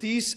30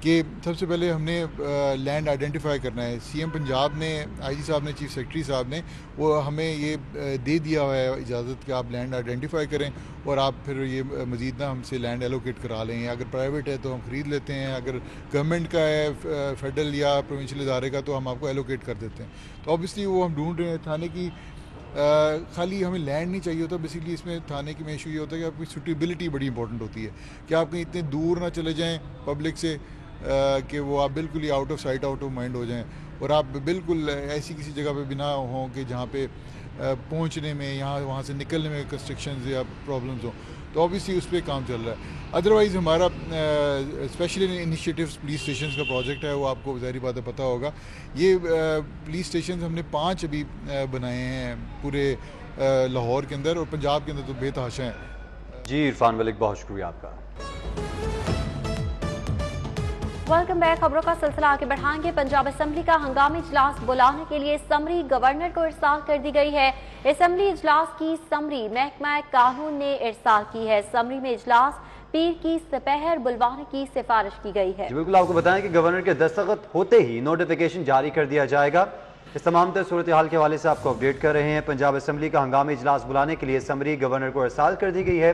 کہ سب سے پہلے ہم نے لینڈ آئیڈینٹیفائی کرنا ہے. سی ایم پنجاب نے, آئی جی صاحب نے, چیف سیکرٹری صاحب نے وہ ہمیں یہ دے دیا ہوا ہے اجازت کہ آپ لینڈ آئیڈینٹیفائی کریں اور آپ پھر یہ مزید نہ ہم سے لینڈ ایلوکیٹ کرا لیں. اگر پرائیویٹ ہے تو ہم خرید لیتے ہیں, اگر گورنمنٹ کا ہے فیڈرل یا پروونشل ادارے کا تو ہم آپ کو ایلوکیٹ کر دیتے ہیں. تو اوبیسلی وہ ہم ڈھونڈ رہے ہیں. تھانے کی خالی ہمیں لینڈ نہیں چاہیے ہوتا, بیسکلی اس میں تھانے کی میں ایشو یہ ہوتا ہے کہ آپ کی سوٹیبلٹی بڑی امپورٹنٹ ہوتی ہے کہ آپ کہیں اتنے دور نہ چلے جائیں پبلک سے کہ وہ آپ بالکل ہی out of sight out of mind ہو جائیں, اور آپ بالکل ایسی کسی جگہ پہ بنا ہوں کہ جہاں پہ پہنچنے میں یہاں وہاں سے نکلنے میں کنسٹرکشنز یا پرابلمز ہوں. تو اوبیسلی اس پہ کام چل رہا ہے. ادروائز ہمارا اسپیشل انیشیٹیوز پولیس اسٹیشنز کا پروجیکٹ ہے, وہ آپ کو ظاہری بات ہے پتہ ہوگا. یہ پولیس اسٹیشنز ہم نے 5 ابھی بنائے ہیں پورے لاہور کے اندر, اور پنجاب کے اندر تو بے تحاشا ہیں. جی عرفان ملک, بہت شکریہ آپ کا. Welcome back. خبروں کا سلسلہ آگے بڑھائیں گے. پنجاب اسمبلی کا ہنگامی اجلاس بلانے کے لیے سمری گورنر کو ارسال کر دی گئی ہے. اسمبلی اجلاس کی سمری محکمہ قانون نے ارسال کی ہے. سمری میں اجلاس پیر کی سپہر بلوانے کی سفارش کی گئی ہے. بالکل, آپ کو بتائیں کہ گورنر کے دستخط ہوتے ہی نوٹیفیکیشن جاری کر دیا جائے گا. اس تمام تر صورتحال کے حوالے سے آپ کو اپڈیٹ کر رہے ہیں. پنجاب اسمبلی کا ہنگامی اجلاس بلانے کے لیے سمری گورنر کو ارسال کر دی گئی ہے.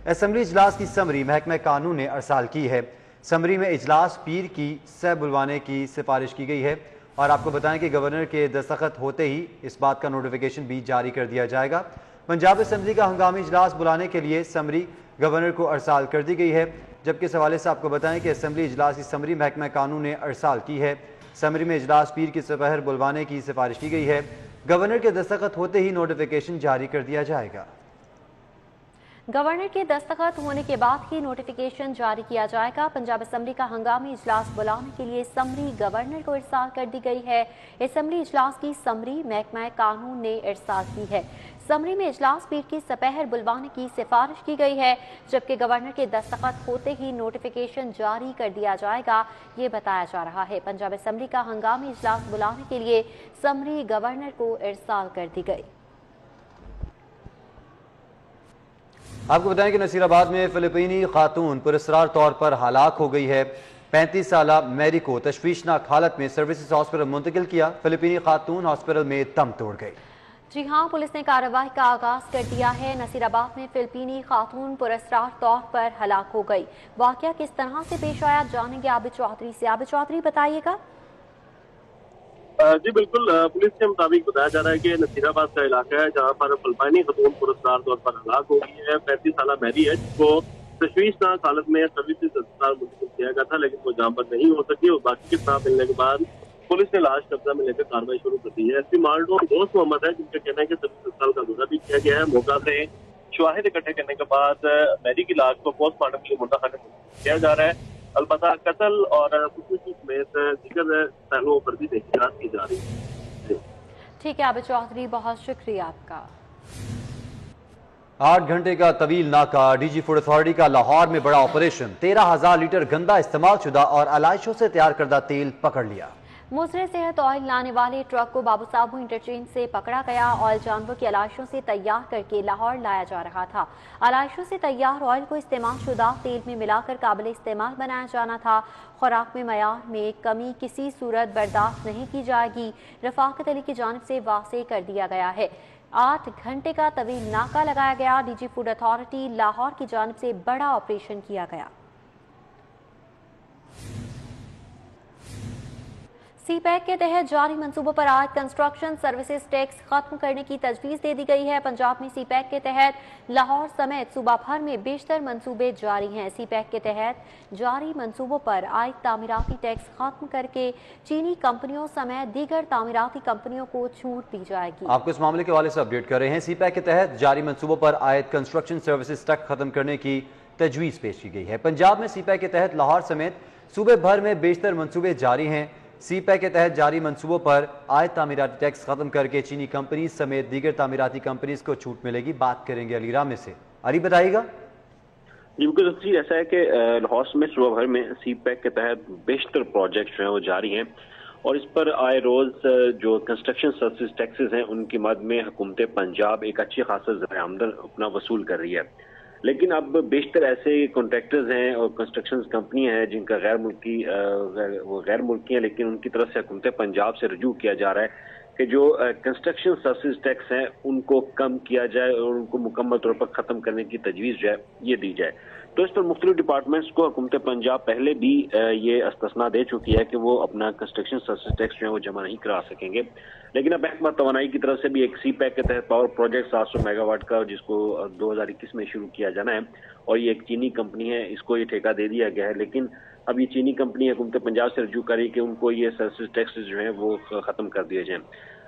اسمبلی اجلاس کی سمری محکمہ قانون نے ارسال کی ہے. سمری میں اجلاس پیر کی سہ بلوانے کی سفارش کی گئی ہے, اور آپ کو بتائیں کہ گورنر کے دستخط ہوتے ہی اس بات کا نوٹیفیکیشن بھی جاری کر دیا جائے گا. پنجاب اسمبلی کا ہنگامی اجلاس بلانے کے لیے سمری گورنر کو ارسال کر دی گئی ہے, جبکہ اس حوالے سے آپ کو بتائیں کہ اسمبلی اجلاس کی سمری محکمہ قانون نے ارسال کی ہے. سمری میں اجلاس پیر کی سپہر بلوانے کی سفارش کی گئی ہے. گورنر کے دستخط ہوتے ہی نوٹیفیکیشن جاری کر دیا جائے گا. گورنر کے دستخط ہونے کے بعد ہی نوٹیفیکیشن جاری کیا جائے گا. پنجاب اسمبلی کا ہنگامی اجلاس بلانے کے لیے سمری گورنر کو ارسال کر دی گئی ہے. اسمبلی اجلاس کی سمری محکمہ قانون نے ارسال کی ہے. سمری میں اجلاس پیر کی سپہر بلوانے کی سفارش کی گئی ہے, جبکہ گورنر کے دستخط ہوتے ہی نوٹیفیکیشن جاری کر دیا جائے گا, یہ بتایا جا رہا ہے. پنجاب اسمبلی کا ہنگامی اجلاس بلانے کے لیے سمری گورنر کو ارسال کر دی گئی. آپ کو بتائیں کہ نصیر آباد میں فلپینی خاتون پراسرار طور پر ہلاک ہو گئی ہے. 35 سالہ میری کو تشویشناک حالت میں سروسز ہاسپٹل منتقل کیا. فلپینی خاتون ہاسپٹل میں دم توڑ گئی. جی ہاں, پولیس نے کارروائی کا آغاز کر دیا ہے. نصیر آباد میں فلپینی خاتون پراسرار طور پر ہلاک ہو گئی. واقعہ کس طرح سے پیش آیا جانیں گے عابد چودھری سے. عابد چودھری, بتائیے گا. جی بالکل, پولیس کے مطابق بتایا جا رہا ہے کہ نصیر آباد کا علاقہ ہے جہاں پر فلپائنی خاتون پراسرار طور پر ہلاک ہو گئی ہے. 35 سالہ میری ہے جس کو تشویشناک حالت میں سروسز اسپتال منتقل کیا گیا تھا, لیکن وہ جہاں پر نہیں ہو سکی, اور باقی کے ساتھ ملنے کے بعد پولیس نے لاش قبضہ میں لے کر کارروائی شروع کر دی ہے. ایس پی مالڈون دوست محمد ہے جن کا کہنا ہے کہ سروس اسپتال کا دورہ بھی کیا گیا ہے. موقع سے شواہد اکٹھے کرنے کے بعد میری کی لاش کو پوسٹ مارٹم کے لیے منتقل کیا جا رہا ہے. البتہ قتل اور خودکشی سمیت دیگر پہلوؤں پر بھی تحقیقات کی جا رہی ہے. ٹھیک ہے عابد چودھری, بہت شکریہ آپ کا. 8 گھنٹے کا طویل ناکہ. ڈی جی فوڈ اتھارٹی کا لاہور میں بڑا آپریشن. 13,000 لیٹر گندا استعمال شدہ اور علائشوں سے تیار کردہ تیل پکڑ لیا. مضر صحت آئل لانے والے ٹرک کو بابو صابو انٹرچینج سے پکڑا گیا. آئل جانور کی علائشوں سے تیار کر کے لاہور لایا جا رہا تھا. علائشوں سے تیار آئل کو استعمال شدہ تیل میں ملا کر قابل استعمال بنایا جانا تھا. خوراک میں معیار میں کمی کسی صورت برداشت نہیں کی جائے گی. رفاقت علی کی جانب سے واضح کر دیا گیا ہے. 8 گھنٹے کا طویل ناکہ لگایا گیا. DG food authority Lahore کی جانب سے بڑا آپریشن کیا گیا. سی پیک کے تحت جاری منصوبوں پر آج کنسٹرکشن سروسز ٹیکس ختم کرنے کی تجویز دے دی گئی ہے. پنجاب میں سی پیک کے تحت لاہور سمیت صوبہ بھر میں بیشتر منصوبے جاری ہیں. سی پیک کے تحت جاری منصوبوں پر عائد تعمیراتی ٹیکس ختم کر کے چینی کمپنیوں سمیت دیگر تعمیراتی کمپنیوں کو چھوٹ دی جائے گی. آپ کو اس معاملے کے حوالے سے اپڈیٹ کر رہے ہیں. سی پیک کے تحت جاری منصوبوں پر عائد کنسٹرکشن سروسز ٹیکس ختم کرنے کی تجویز پیش کی گئی ہے. پنجاب میں سی پیک کے تحت لاہور سمیت صوبے بھر میں بیشتر منصوبے جاری ہیں. سی پیک کے تحت جاری منصوبوں پر عائد تعمیراتی ٹیکس ختم کر کے چینی کمپنیز سمیت دیگر تعمیراتی کمپنیز کو چھوٹ ملے گی. بات کریں گے علی رام سے. علی, بتائیے گا. جی بالکل, ایسا ہے کہ لاہور میں صوبہ بھر میں سی پیک کے تحت بیشتر پروجیکٹ جو ہیں وہ جاری ہیں, اور اس پر آئے روز جو کنسٹرکشن سروسز ٹیکسز ہیں ان کی مد میں حکومت پنجاب ایک اچھی خاصا ذرائع آمدن اپنا وصول کر رہی ہے. لیکن اب بیشتر ایسے کانٹریکٹرز ہیں اور کنسٹرکشن کمپنیاں ہیں جن کا غیر ملکی ہیں، لیکن ان کی طرف سے حکومت پنجاب سے رجوع کیا جا رہا ہے کہ جو کنسٹرکشن سروسز ٹیکس ہیں ان کو کم کیا جائے اور ان کو مکمل طور پر ختم کرنے کی تجویز جو ہے یہ دی جائے. تو اس پر مختلف ڈپارٹمنٹس کو حکومت پنجاب پہلے بھی یہ استثنا دے چکی ہے کہ وہ اپنا کنسٹرکشن سروسز ٹیکس جو ہے وہ جمع نہیں کرا سکیں گے. لیکن اب محکمہ توانائی کی طرف سے بھی ایک سی پیک کے تحت پاور پروجیکٹ 700 میگا واٹ کا جس کو 2021 میں شروع کیا جانا ہے، اور یہ ایک چینی کمپنی ہے، اس کو یہ ٹھیکہ دے دیا گیا ہے. لیکن اب یہ چینی کمپنی حکومت پنجاب سے رجوع کری کہ ان کو یہ سروسز ٹیکس جو ہیں وہ ختم کر دیے جائیں.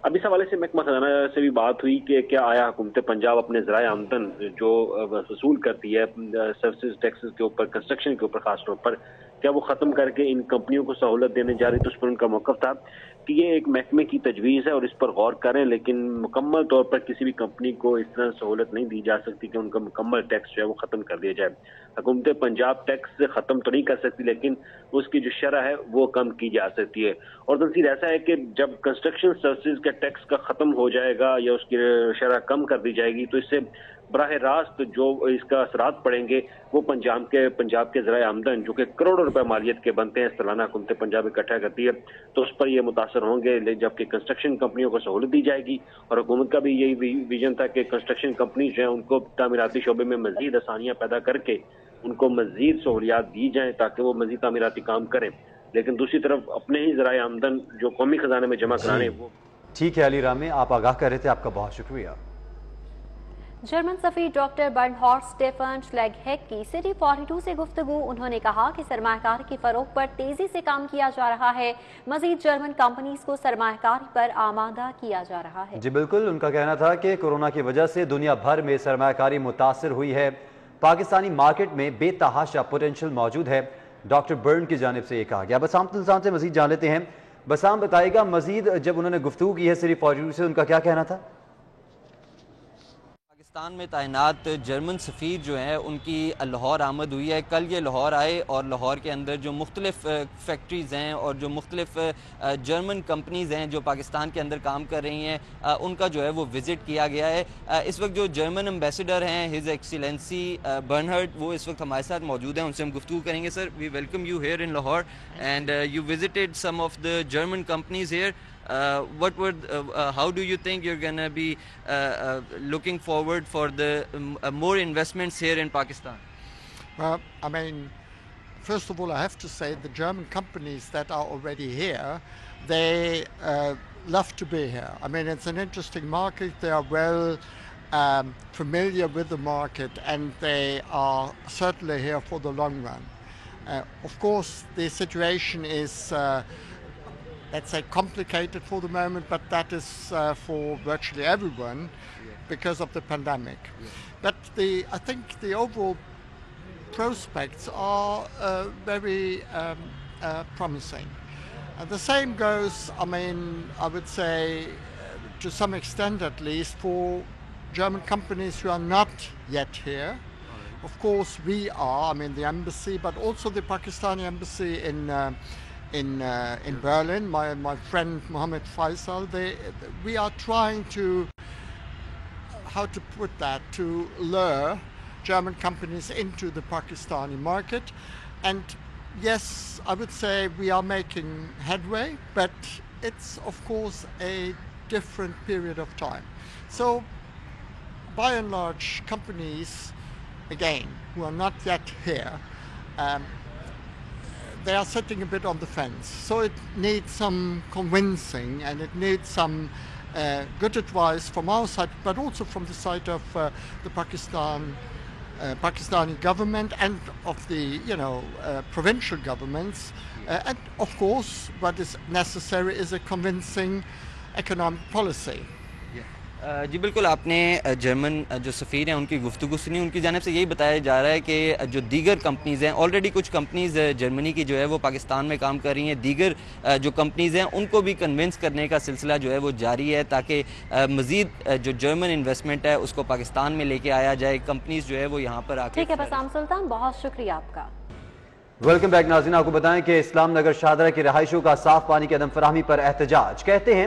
اب اس حوالے سے محکمہ خزانہ سے بھی بات ہوئی کہ کیا آیا حکومت پنجاب اپنے ذرائع آمدن جو وصول کرتی ہے سروسز ٹیکسز کے اوپر، کنسٹرکشن کے اوپر خاص طور پر، کیا وہ ختم کر کے ان کمپنیوں کو سہولت دینے جا رہی؟ تو اس پر ان کا موقف تھا کہ یہ ایک محکمے کی تجویز ہے اور اس پر غور کریں، لیکن مکمل طور پر کسی بھی کمپنی کو اس طرح سہولت نہیں دی جا سکتی کہ ان کا مکمل ٹیکس جو ہے وہ ختم کر دیا جائے. حکومت پنجاب ٹیکس سے ختم تو نہیں کر سکتی، لیکن اس کی جو شرح ہے وہ کم کی جا سکتی ہے. اور تنصیر ایسا ہے کہ جب کنسٹرکشن سروسز کا ٹیکس کا ختم ہو جائے گا یا اس کی شرح کم کر دی جائے گی تو اس سے براہ راست جو اس کا اثرات پڑیں گے وہ پنجاب کے ذرائع آمدن جو کہ کروڑوں روپے مالیت کے بنتے ہیں سالانہ حکومت پنجاب اکٹھا کرتی ہے تو اس پر یہ متاثر ہوں گے. جبکہ کنسٹرکشن کمپنیوں کو سہولت دی جائے گی اور حکومت کا بھی یہی ویژن تھا کہ کنسٹرکشن کمپنیز جو ہیں ان کو تعمیراتی شعبے میں مزید آسانیاں پیدا کر کے ان کو مزید سہولیات دی جائیں تاکہ وہ مزید تعمیراتی کام کریں. لیکن دوسری طرف اپنے ہی ذرائع آمدن جو قومی خزانے میں جمع کرانے وہ ٹھیک ہے. علی رامے آپ آگاہ کر رہے تھے، آپ کا بہت شکریہ. جرمن سفیر ڈاکٹر برنہارڈ اسٹیفن شلیگہیک کی سٹی 42 سے گفتگو. انہوں نے کہا کہ سرمایہ کاری کے فروغ پر تیزی سے کام کیا جا رہا ہے، مزید جرمن کمپنیز کو سرمایہ کاری پر آمادہ کیا جا رہا ہے. جی بالکل، ان کا کہنا تھا کہ کورونا کی وجہ سے دنیا بھر میں سرمایہ کاری متاثر ہوئی ہے، پاکستانی مارکیٹ میں بے تحاشا پوٹینشیل موجود ہے. ڈاکٹر برن کی جانب سے یہ کہا گیا. بسام الزام سے مزید جان لیتے ہیں. بسام بتائے گا مزید، جب انہوں نے گفتگو کی ہے سٹی 42 سے، ان کا کیا کہنا تھا؟ پاکستان میں تعینات جرمن سفیر جو ہیں ان کی لاہور آمد ہوئی ہے. کل یہ لاہور آئے اور لاہور کے اندر جو مختلف فیکٹریز ہیں اور جو مختلف جرمن کمپنیز ہیں جو پاکستان کے اندر کام کر رہی ہیں ان کا جو ہے وہ وزٹ کیا گیا ہے. اس وقت جو جرمن امبیسڈر ہیں ہز ایکسیلنسی برنہارڈ وہ اس وقت ہمارے ساتھ موجود ہیں، ان سے ہم گفتگو کریں گے. Sir, we welcome you here in Lahore and you visited some of the German companies here. How do you think you're going to be looking forward for the more investments here in Pakistan? Well, I mean, first of all, I have to say the German companies that are already here, they love to be here. I mean, it's an interesting market. They are well familiar with the market and they are certainly here for the long run. Of course, the situation is let's say complicated for the moment, but that is for virtually everyone because of the pandemic. But I think the overall prospects are very promising. The same goes, I mean, I would say to some extent at least, for German companies who are not yet here. Of course we are, I mean the embassy, but also the Pakistani embassy in Berlin, my friend Mohammed Faisal, we are trying to, how to put that, to lure German companies into the Pakistani market. And yes, I would say we are making headway, but it's of course a different period of time. So by and large, companies, again, who are not yet here, they are sitting a bit on the fence. So it needs some convincing and it needs some good advice from our side, but also from the side of the Pakistani government and of the provincial governments. And of course, what is necessary is a convincing economic policy. جی بالکل، آپ نے German جو سفیر ہیں ان کی گفتگو سنی. ان کی جانب سے یہی بتایا جا رہا ہے کہ جو دیگر کمپنیز ہیں، آلریڈی کچھ کمپنیز جرمنی کی جو ہے وہ پاکستان میں کام کر رہی ہیں، دیگر جو کمپنیز ہیں ان کو بھی کنونس کرنے کا سلسلہ جو ہے وہ جاری ہے تاکہ مزید جو جرمن انویسٹمنٹ ہے اس کو پاکستان میں لے کے آیا جائے، کمپنیز جو ہے وہ یہاں پر آ کے. ٹھیک ہے بسام سلطان، بہت شکریہ آپ کا. ویلکم بیک ناظرین. آپ کو بتائیں کہ اسلام نگر شاہدرہ کی رہائشوں کا صاف پانی کی عدم فراہمی پر احتجاج. کہتے ہیں